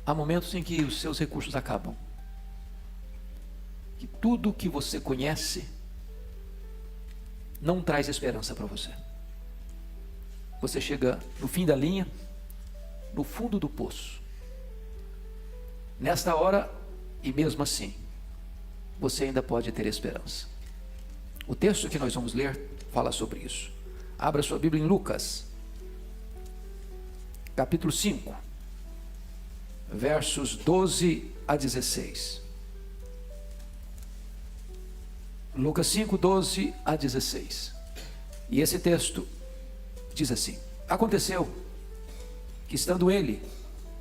há momentos em que os seus recursos acabam, que tudo que você conhece não traz esperança para você. Você chega no fim da linha, no fundo do poço. Nesta hora, e mesmo assim, você ainda pode ter esperança. O texto que nós vamos ler fala sobre isso. Abra sua Bíblia em Lucas, capítulo 5, versos 12 a 16. Lucas 5, 12 a 16. E esse texto diz assim: aconteceu que, estando ele,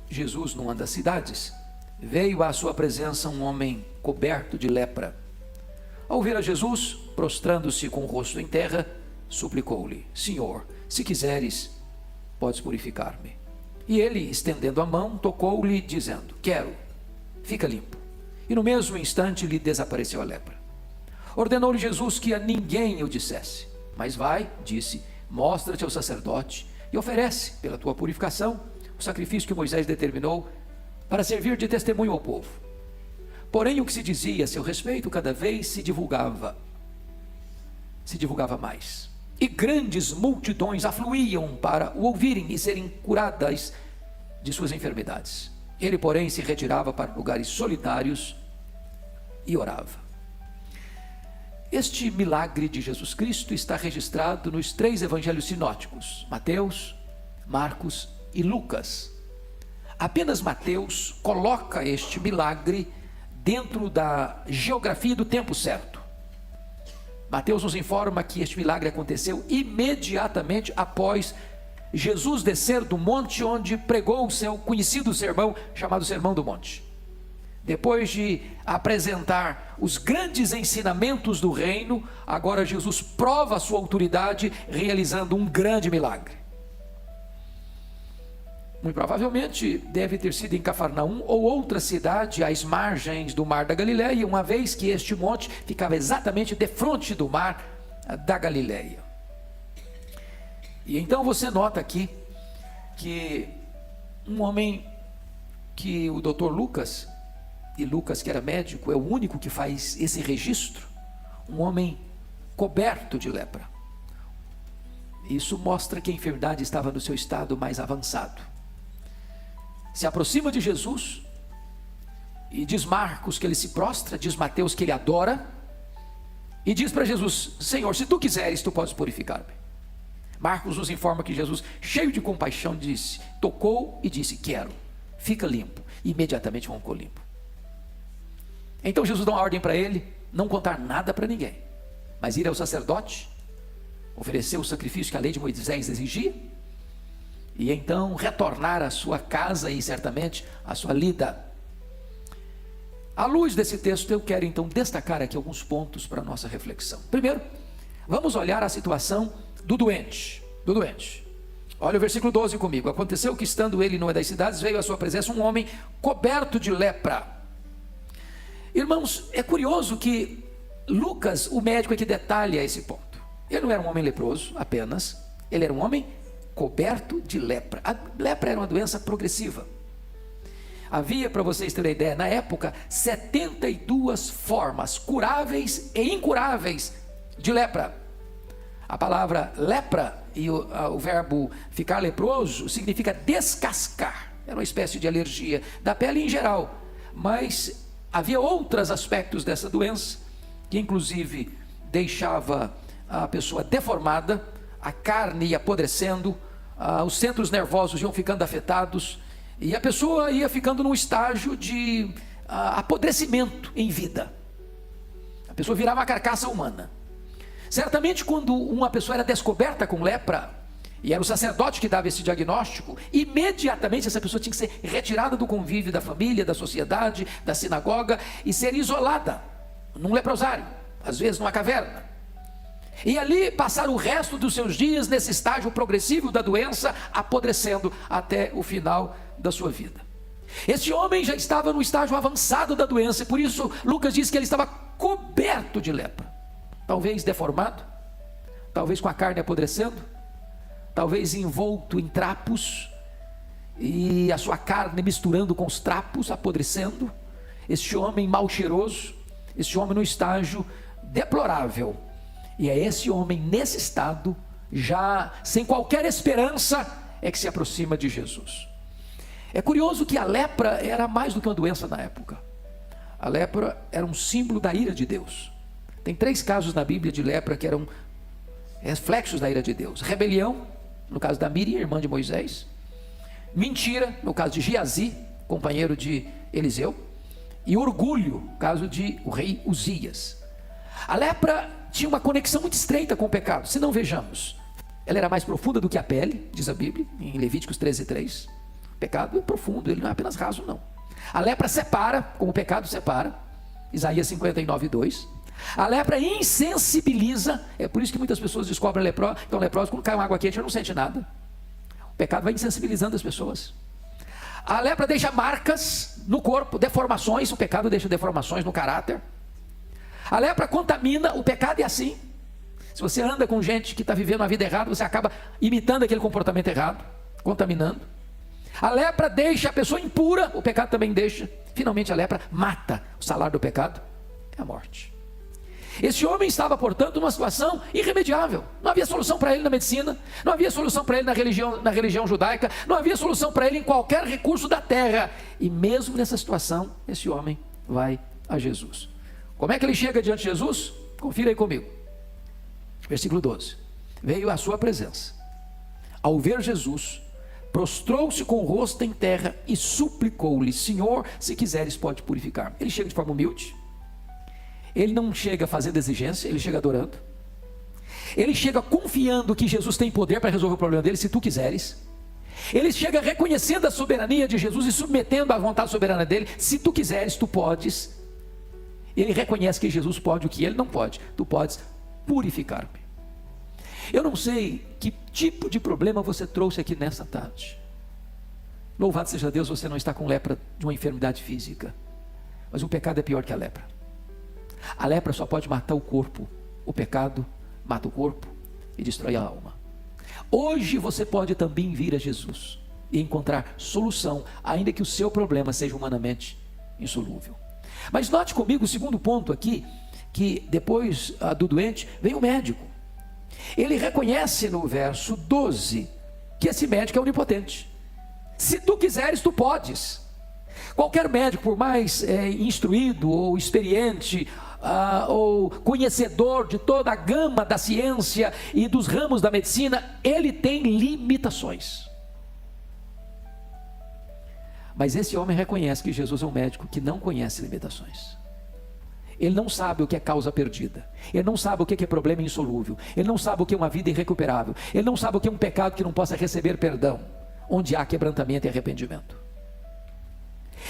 Jesus, numa das cidades, veio à sua presença um homem coberto de lepra. Ao ver a Jesus, prostrando-se com o rosto em terra, suplicou-lhe: Senhor, se quiseres, podes purificar-me. E ele, estendendo a mão, tocou-lhe, dizendo: quero, fica limpo. E no mesmo instante lhe desapareceu a lepra. Ordenou-lhe Jesus que a ninguém o dissesse, mas vai, disse, mostra-te ao sacerdote e oferece, pela tua purificação, o sacrifício que Moisés determinou para servir de testemunho ao povo. Porém, o que se dizia a seu respeito cada vez se divulgava mais. E grandes multidões afluíam para o ouvirem e serem curadas de suas enfermidades. Ele, porém, se retirava para lugares solitários e orava. Este milagre de Jesus Cristo está registrado nos 3 evangelhos sinóticos: Mateus, Marcos e Lucas. Apenas Mateus coloca este milagre dentro da geografia do tempo certo. Mateus nos informa que este milagre aconteceu imediatamente após Jesus descer do monte onde pregou o seu conhecido sermão, chamado Sermão do Monte. Depois de apresentar os grandes ensinamentos do reino, agora Jesus prova a sua autoridade realizando um grande milagre. Muito provavelmente deve ter sido em Cafarnaum ou outra cidade às margens do mar da Galileia, uma vez que este monte ficava exatamente defronte do mar da Galileia. E então você nota aqui que um homem que o Dr. Lucas, e Lucas, que era médico, é o único que faz esse registro, um homem coberto de lepra. Isso mostra que a enfermidade estava no seu estado mais avançado. Se aproxima de Jesus, e diz Marcos que ele se prostra, diz Mateus que ele adora, e diz para Jesus: Senhor, se tu quiseres, tu podes purificar-me. Marcos nos informa que Jesus, cheio de compaixão, disse, tocou e disse: quero, fica limpo. E imediatamente ficou limpo. Então Jesus dá uma ordem para ele, não contar nada para ninguém, mas ir ao sacerdote, oferecer o sacrifício que a lei de Moisés exigia, e então retornar à sua casa e certamente à sua lida. À luz desse texto, eu quero então destacar aqui alguns pontos para a nossa reflexão. Primeiro, vamos olhar a situação do doente. Olha o versículo 12 comigo. Aconteceu que, estando ele numa das cidades, veio à sua presença um homem coberto de lepra. Irmãos, é curioso que Lucas, o médico, é que detalha esse ponto. Ele não era um homem leproso apenas, ele era um homem coberto de lepra. A lepra era uma doença progressiva. Havia, para vocês terem ideia, na época, 72 formas curáveis e incuráveis de lepra. A palavra lepra e o verbo ficar leproso significa descascar. Era uma espécie de alergia da pele em geral, mas havia outros aspectos dessa doença, que inclusive deixava a pessoa deformada, a carne ia apodrecendo, os centros nervosos iam ficando afetados, e a pessoa ia ficando num estágio de apodrecimento em vida. A pessoa virava uma carcaça humana. Certamente, quando uma pessoa era descoberta com lepra, e era o sacerdote que dava esse diagnóstico, imediatamente essa pessoa tinha que ser retirada do convívio da família, da sociedade, da sinagoga, e ser isolada num leprosário, às vezes numa caverna. E ali passar o resto dos seus dias nesse estágio progressivo da doença, apodrecendo até o final da sua vida. Este homem já estava no estágio avançado da doença, e por isso Lucas diz que ele estava coberto de lepra. Talvez deformado, talvez com a carne apodrecendo, talvez envolto em trapos, e a sua carne misturando com os trapos, apodrecendo. Este homem mal cheiroso, este homem no estágio deplorável. E é esse homem nesse estado, já sem qualquer esperança, é que se aproxima de Jesus. É curioso que a lepra era mais do que uma doença na época. A lepra era um símbolo da ira de Deus. Tem 3 casos na Bíblia de lepra que eram reflexos da ira de Deus: rebelião, no caso da Miriam, irmã de Moisés; mentira, no caso de Geazi, companheiro de Eliseu; e orgulho, no caso de o rei Uzias. A lepra tinha uma conexão muito estreita com o pecado. Se não, vejamos, ela era mais profunda do que a pele, diz a Bíblia, em Levíticos 13:3. O pecado é profundo, ele não é apenas raso, não. A lepra separa, como o pecado separa, Isaías 59:2. A lepra insensibiliza, é por isso que muitas pessoas descobrem estão leprosas, quando cai uma água quente, já não sente nada. O pecado vai insensibilizando as pessoas. A lepra deixa marcas no corpo, deformações, o pecado deixa deformações no caráter. A lepra contamina, o pecado é assim. Se você anda com gente que está vivendo a vida errada, você acaba imitando aquele comportamento errado, contaminando. A lepra deixa a pessoa impura, o pecado também deixa. Finalmente a lepra mata. O salário do pecado é a morte. Esse homem estava, portanto, numa situação irremediável. Não havia solução para ele na medicina, não havia solução para ele na religião judaica, não havia solução para ele em qualquer recurso da terra. E mesmo nessa situação, esse homem vai a Jesus. Como é que ele chega diante de Jesus? Confira aí comigo. Versículo 12. Veio à sua presença. Ao ver Jesus, prostrou-se com o rosto em terra e suplicou-lhe: Senhor, se quiseres, pode purificar. Ele chega de forma humilde. Ele não chega fazendo exigência, ele chega adorando. Ele chega confiando que Jesus tem poder para resolver o problema dele, se tu quiseres. Ele chega reconhecendo a soberania de Jesus e submetendo à vontade soberana dele: se tu quiseres, tu podes. Ele reconhece que Jesus pode o que ele não pode. Tu podes purificar-me. Eu não sei que tipo de problema você trouxe aqui nessa tarde. Louvado seja Deus, você não está com lepra de uma enfermidade física. Mas o pecado é pior que a lepra. A lepra só pode matar o corpo. O pecado mata o corpo e destrói a alma. Hoje você pode também vir a Jesus e encontrar solução, ainda que o seu problema seja humanamente insolúvel. Mas note comigo o segundo ponto aqui, que depois do doente vem o médico. Ele reconhece no verso 12 que esse médico é onipotente. Se tu quiseres, tu podes. Qualquer médico, por mais instruído ou experiente, ou conhecedor de toda a gama da ciência e dos ramos da medicina, ele tem limitações. Mas esse homem reconhece que Jesus é um médico que não conhece limitações. Ele não sabe o que é causa perdida. Ele não sabe o que é problema insolúvel. Ele não sabe o que é uma vida irrecuperável. Ele não sabe o que é um pecado que não possa receber perdão, onde há quebrantamento e arrependimento.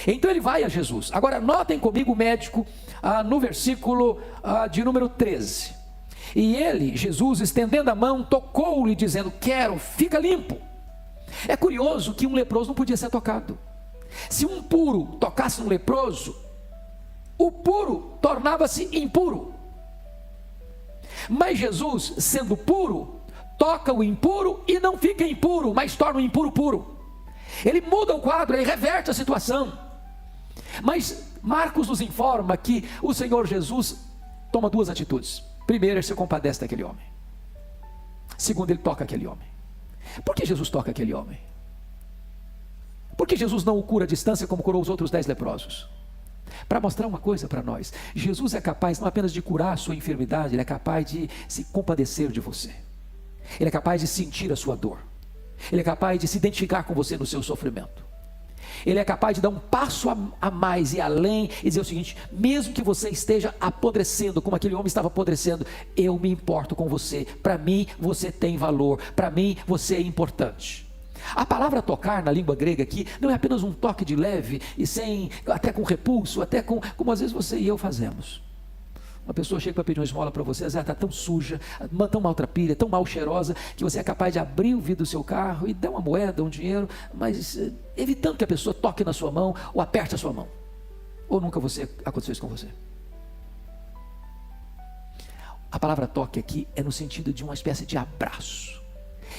Então ele vai a Jesus. Agora notem comigo o médico no versículo de número 13. E ele, Jesus, estendendo a mão, tocou-lhe dizendo: quero, fica limpo. É curioso que um leproso não podia ser tocado. Se um puro tocasse um leproso, o puro tornava-se impuro. Mas Jesus, sendo puro, toca o impuro e não fica impuro, mas torna o impuro puro. Ele muda o quadro, ele reverte a situação. Mas Marcos nos informa que o Senhor Jesus toma 2 atitudes. Primeiro, ele se compadece daquele homem. Segundo, ele toca aquele homem. Por que Jesus toca aquele homem? Por que Jesus não o cura à distância como curou os outros 10 leprosos? Para mostrar uma coisa para nós: Jesus é capaz não apenas de curar a sua enfermidade, ele é capaz de se compadecer de você. Ele é capaz de sentir a sua dor. Ele é capaz de se identificar com você no seu sofrimento. Ele é capaz de dar um passo a mais e além e dizer o seguinte: mesmo que você esteja apodrecendo, como aquele homem estava apodrecendo, eu me importo com você. Para mim você tem valor, para mim você é importante. A palavra tocar na língua grega aqui não é apenas um toque de leve e sem, até com repulso, até como às vezes você e eu fazemos. Uma pessoa chega para pedir uma esmola para você, ela está tão suja, tão maltrapilha, tão mal cheirosa, que você é capaz de abrir o vidro do seu carro e dar uma moeda, um dinheiro, mas evitando que a pessoa toque na sua mão ou aperte a sua mão. Ou nunca aconteceu isso com você? A palavra toque aqui é no sentido de uma espécie de abraço.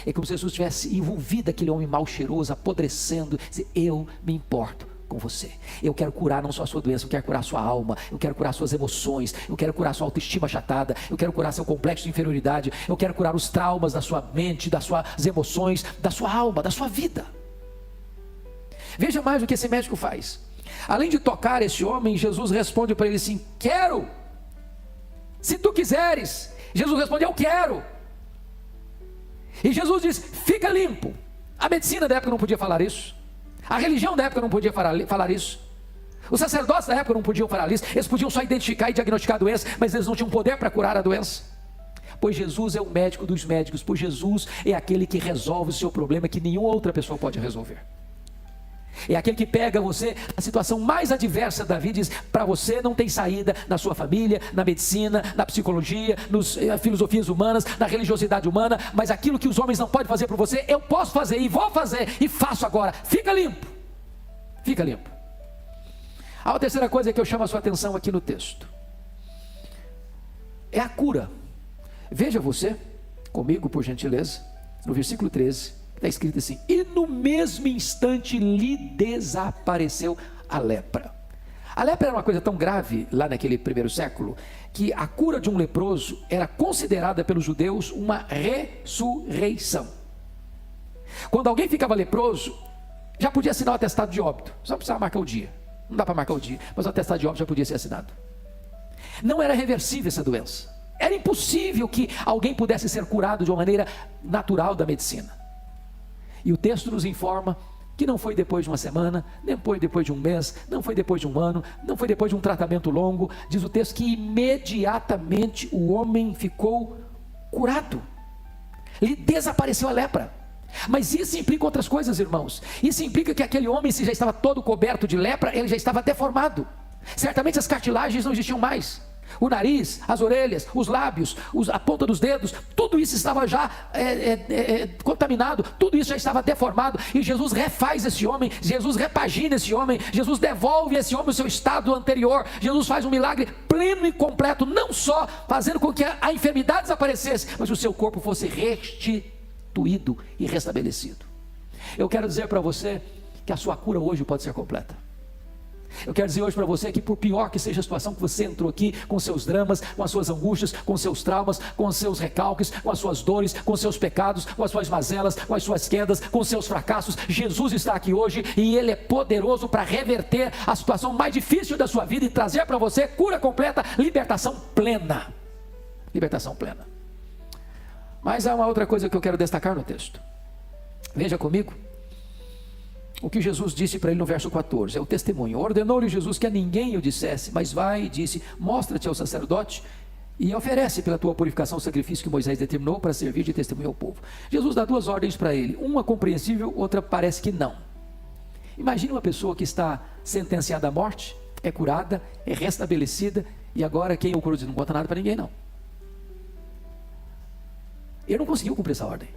É como se Jesus tivesse envolvido aquele homem mal cheiroso, apodrecendo. Dizer, eu me importo com você. Eu quero curar não só a sua doença, eu quero curar a sua alma, eu quero curar suas emoções, eu quero curar sua autoestima achatada, eu quero curar seu complexo de inferioridade, eu quero curar os traumas da sua mente, das suas emoções, da sua alma, da sua vida. Veja mais o que esse médico faz. Além de tocar esse homem, Jesus responde para ele assim: quero, se tu quiseres. Jesus responde: eu quero. E Jesus diz: fica limpo. A medicina da época não podia falar isso, a religião da época não podia falar isso, os sacerdotes da época não podiam falar isso. Eles podiam só identificar e diagnosticar a doença, mas eles não tinham poder para curar a doença. Pois Jesus é o médico dos médicos, pois Jesus é aquele que resolve o seu problema que nenhuma outra pessoa pode resolver. É aquele que pega você na situação mais adversa da vida e diz: para você não tem saída na sua família, na medicina, na psicologia, nas filosofias humanas, na religiosidade humana, mas aquilo que os homens não podem fazer por você, eu posso fazer e vou fazer e faço agora. Fica limpo, fica limpo. A terceira coisa que eu chamo a sua atenção aqui no texto é a cura. Veja você comigo, por gentileza, no versículo 13. Está escrito assim: e no mesmo instante lhe desapareceu a lepra. A lepra era uma coisa tão grave lá naquele primeiro século, que a cura de um leproso era considerada pelos judeus uma ressurreição. Quando alguém ficava leproso, já podia assinar o atestado de óbito, só precisava marcar o dia. Não dá para marcar o dia, mas o atestado de óbito já podia ser assinado. Não era reversível essa doença, era impossível que alguém pudesse ser curado de uma maneira natural da medicina. E o texto nos informa que não foi depois de uma semana, nem foi depois de um mês, não foi depois de um ano, não foi depois de um tratamento longo. Diz o texto que imediatamente o homem ficou curado, lhe desapareceu a lepra. Mas isso implica outras coisas, irmãos. Isso implica que aquele homem, se já estava todo coberto de lepra, ele já estava deformado. Certamente as cartilagens não existiam mais. O nariz, as orelhas, os lábios, a ponta dos dedos, tudo isso estava já contaminado, tudo isso já estava deformado. E Jesus refaz esse homem, Jesus repagina esse homem, Jesus devolve esse homem o seu estado anterior. Jesus faz um milagre pleno e completo, não só fazendo com que a enfermidade desaparecesse, mas o seu corpo fosse restituído e restabelecido. Eu quero dizer para você que a sua cura hoje pode ser completa. Eu quero dizer hoje para você que, por pior que seja a situação que você entrou aqui, com seus dramas, com as suas angústias, com seus traumas, com os seus recalques, com as suas dores, com os seus pecados, com as suas mazelas, com as suas quedas, com os seus fracassos, Jesus está aqui hoje e Ele é poderoso para reverter a situação mais difícil da sua vida e trazer para você cura completa, libertação plena. Libertação plena. Mas há uma outra coisa que eu quero destacar no texto. Veja comigo o que Jesus disse para ele no verso 14, é o testemunho. Ordenou-lhe Jesus que a ninguém o dissesse, mas vai e disse: mostra-te ao sacerdote e oferece pela tua purificação o sacrifício que Moisés determinou para servir de testemunho ao povo. Jesus dá duas ordens para ele, uma compreensível, outra parece que não. Imagine uma pessoa que está sentenciada à morte, é curada, é restabelecida, e agora quem o curou diz: não conta nada para ninguém não. Ele não conseguiu cumprir essa ordem,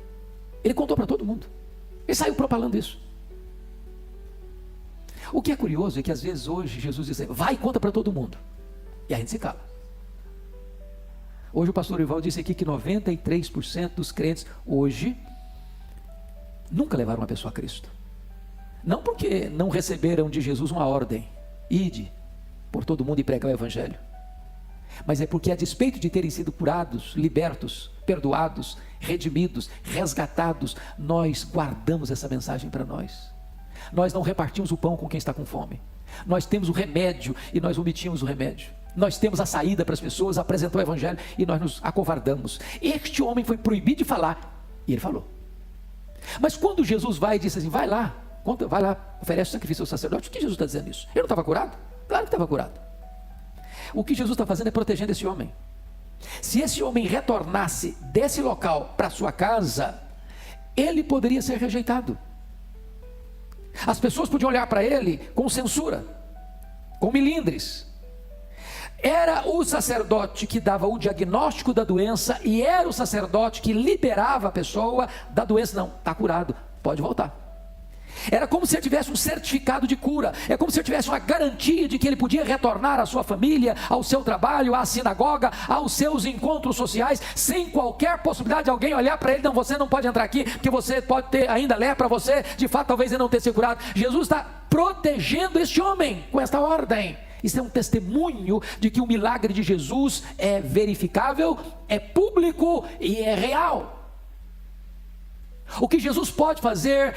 ele contou para todo mundo, ele saiu propalando isso. O que é curioso é que às vezes hoje Jesus diz: vai e conta para todo mundo, e a gente se cala. Hoje o pastor Ival disse aqui que 93% dos crentes hoje nunca levaram uma pessoa a Cristo. Não porque não receberam de Jesus uma ordem: ide por todo mundo e pregar o evangelho, mas é porque, a despeito de terem sido curados, libertos, perdoados, redimidos, resgatados, nós guardamos essa mensagem para nós. Nós não repartimos o pão com quem está com fome. Nós temos o remédio e nós omitimos o remédio. Nós temos a saída para as pessoas, apresentar o evangelho e nós nos acovardamos. Este homem foi proibido de falar e ele falou. Mas quando Jesus vai e disse assim: vai lá, oferece o sacrifício ao sacerdote, o que Jesus está dizendo isso? Ele não estava curado? Claro que estava curado. O que Jesus está fazendo é protegendo esse homem. Se esse homem retornasse desse local para sua casa, ele poderia ser rejeitado. As pessoas podiam olhar para ele com censura, com milindres. Era o sacerdote que dava o diagnóstico da doença e era o sacerdote que liberava a pessoa da doença. Não, está curado, pode voltar. Era como se ele tivesse um certificado de cura. É como se ele tivesse uma garantia de que ele podia retornar à sua família, ao seu trabalho, à sinagoga, aos seus encontros sociais, sem qualquer possibilidade de alguém olhar para ele: não, você não pode entrar aqui, porque você pode ter ainda lepra, você de fato talvez ele não tenha se curado. Jesus está protegendo este homem com esta ordem. Isso é um testemunho de que o milagre de Jesus é verificável, é público e é real. O que Jesus pode fazer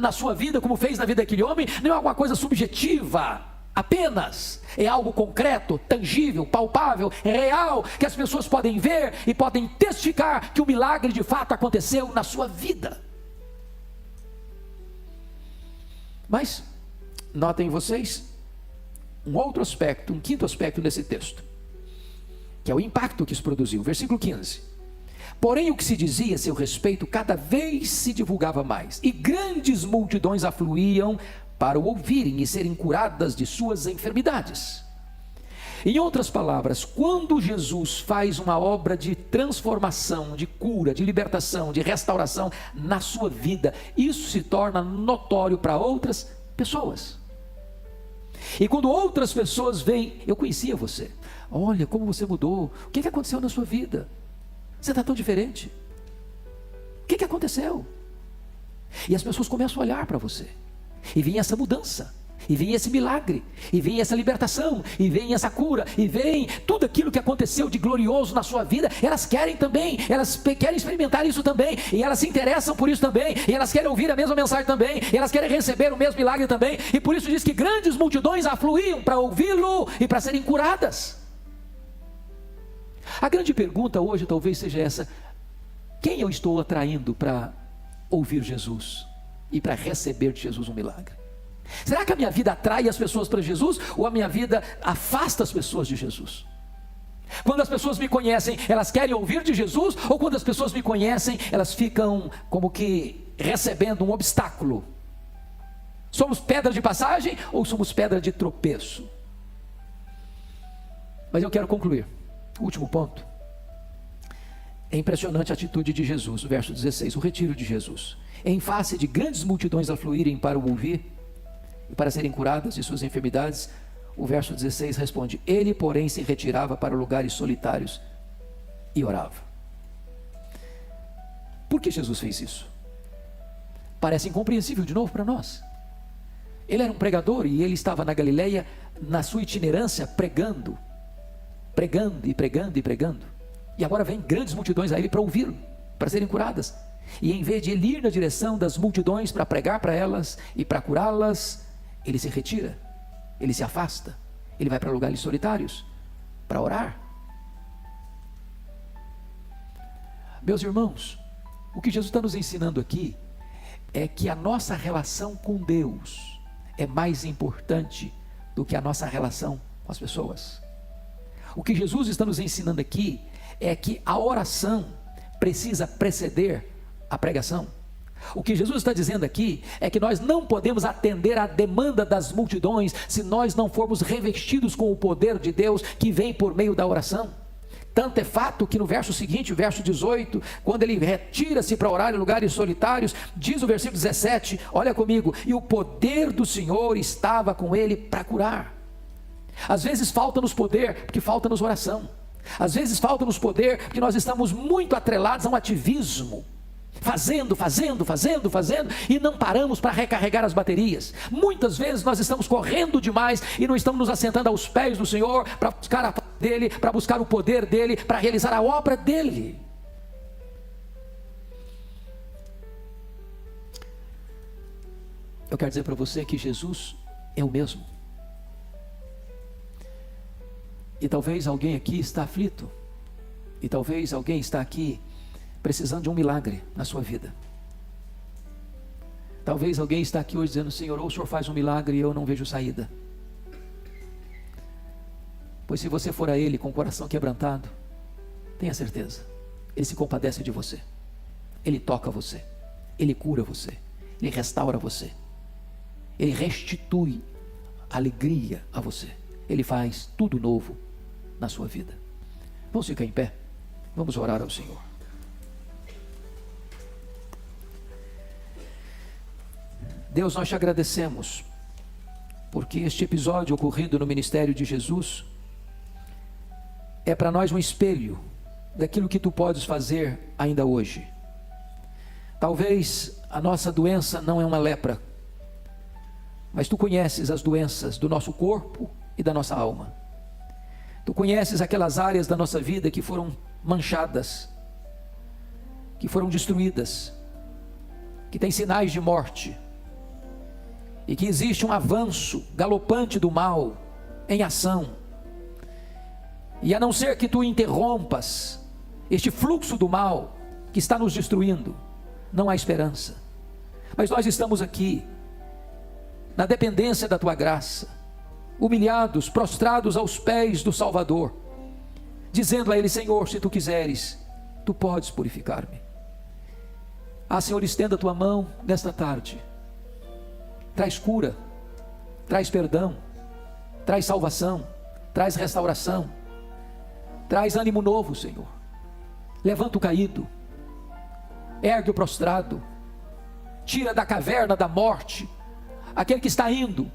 na sua vida, como fez na vida daquele homem, não é alguma coisa subjetiva apenas, é algo concreto, tangível, palpável, real, que as pessoas podem ver e podem testificar que o milagre de fato aconteceu na sua vida. Mas notem vocês um outro aspecto, um quinto aspecto desse texto, que é o impacto que isso produziu. Versículo 15: porém o que se dizia a seu respeito cada vez se divulgava mais, e grandes multidões afluíam para o ouvirem e serem curadas de suas enfermidades. Em outras palavras, quando Jesus faz uma obra de transformação, de cura, de libertação, de restauração na sua vida, isso se torna notório para outras pessoas. E quando outras pessoas veem: eu conhecia você, olha como você mudou, o que aconteceu na sua vida? Você está tão diferente, o que aconteceu? E as pessoas começam a olhar para você, e vem essa mudança, e vem esse milagre, e vem essa libertação, e vem essa cura, e vem tudo aquilo que aconteceu de glorioso na sua vida. Elas querem também, elas querem experimentar isso também, e elas se interessam por isso também, e elas querem ouvir a mesma mensagem também, e elas querem receber o mesmo milagre também. E por isso diz que grandes multidões afluíam para ouvi-lo e para serem curadas. A grande pergunta hoje talvez seja essa: quem eu estou atraindo para ouvir Jesus e para receber de Jesus um milagre? Será que a minha vida atrai as pessoas para Jesus, ou a minha vida afasta as pessoas de Jesus? Quando as pessoas me conhecem, elas querem ouvir de Jesus, ou quando as pessoas me conhecem, elas ficam como que recebendo um obstáculo? Somos pedra de passagem ou somos pedra de tropeço? Mas eu quero concluir. Último ponto. É impressionante a atitude de Jesus, o verso 16, o retiro de Jesus. Em face de grandes multidões afluírem para o ouvir e para serem curadas de suas enfermidades, o verso 16 responde: ele, porém, se retirava para lugares solitários e orava. Por que Jesus fez isso? Parece incompreensível de novo para nós. Ele era um pregador e ele estava na Galileia, na sua itinerância, pregando e pregando e pregando. E agora vem grandes multidões a ele para ouvi-lo, para serem curadas. E em vez de ele ir na direção das multidões para pregar para elas e para curá-las, ele se retira, ele se afasta, ele vai para lugares solitários para orar. Meus irmãos, o que Jesus está nos ensinando aqui é que a nossa relação com Deus é mais importante do que a nossa relação com as pessoas. O que Jesus está nos ensinando aqui é que a oração precisa preceder a pregação. O que Jesus está dizendo aqui é que nós não podemos atender à demanda das multidões se nós não formos revestidos com o poder de Deus que vem por meio da oração. Tanto é fato que no verso seguinte, o verso 18, quando ele retira-se para orar em lugares solitários, diz o versículo 17, olha comigo: e o poder do Senhor estava com ele para curar. Às vezes falta-nos poder porque falta-nos oração. Às vezes falta-nos poder porque nós estamos muito atrelados a um ativismo, fazendo, e não paramos para recarregar as baterias. Muitas vezes nós estamos correndo demais e não estamos nos assentando aos pés do Senhor para buscar a paz dele, para buscar o poder dele, para realizar a obra dele. Eu quero dizer para você que Jesus é o mesmo. E talvez alguém aqui está aflito, e talvez alguém está aqui precisando de um milagre na sua vida. Talvez alguém está aqui hoje dizendo: Senhor, ou o Senhor faz um milagre e eu não vejo saída. Pois se você for a Ele com o coração quebrantado, tenha certeza, Ele se compadece de você, Ele toca você, Ele cura você, Ele restaura você, Ele restitui alegria a você, Ele faz tudo novo na sua vida. Vamos ficar em pé, vamos orar ao Senhor. Deus, nós te agradecemos, porque este episódio ocorrido no ministério de Jesus é para nós um espelho daquilo que tu podes fazer ainda hoje. Talvez a nossa doença não é uma lepra, mas tu conheces as doenças do nosso corpo e da nossa alma. Tu conheces aquelas áreas da nossa vida que foram manchadas, que foram destruídas, que têm sinais de morte, e que existe um avanço galopante do mal em ação. E a não ser que tu interrompas este fluxo do mal que está nos destruindo, não há esperança. Mas nós estamos aqui na dependência da tua graça, humilhados, prostrados aos pés do Salvador, dizendo a Ele: Senhor, se tu quiseres, tu podes purificar-me. Senhor, estenda a tua mão nesta tarde, traz cura, traz perdão, traz salvação, traz restauração, traz ânimo novo, Senhor. Levanta o caído, ergue o prostrado, tira da caverna da morte aquele que está indo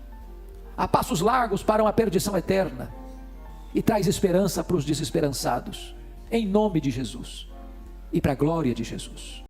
a passos largos para uma perdição eterna, e traz esperança para os desesperançados, em nome de Jesus e para a glória de Jesus.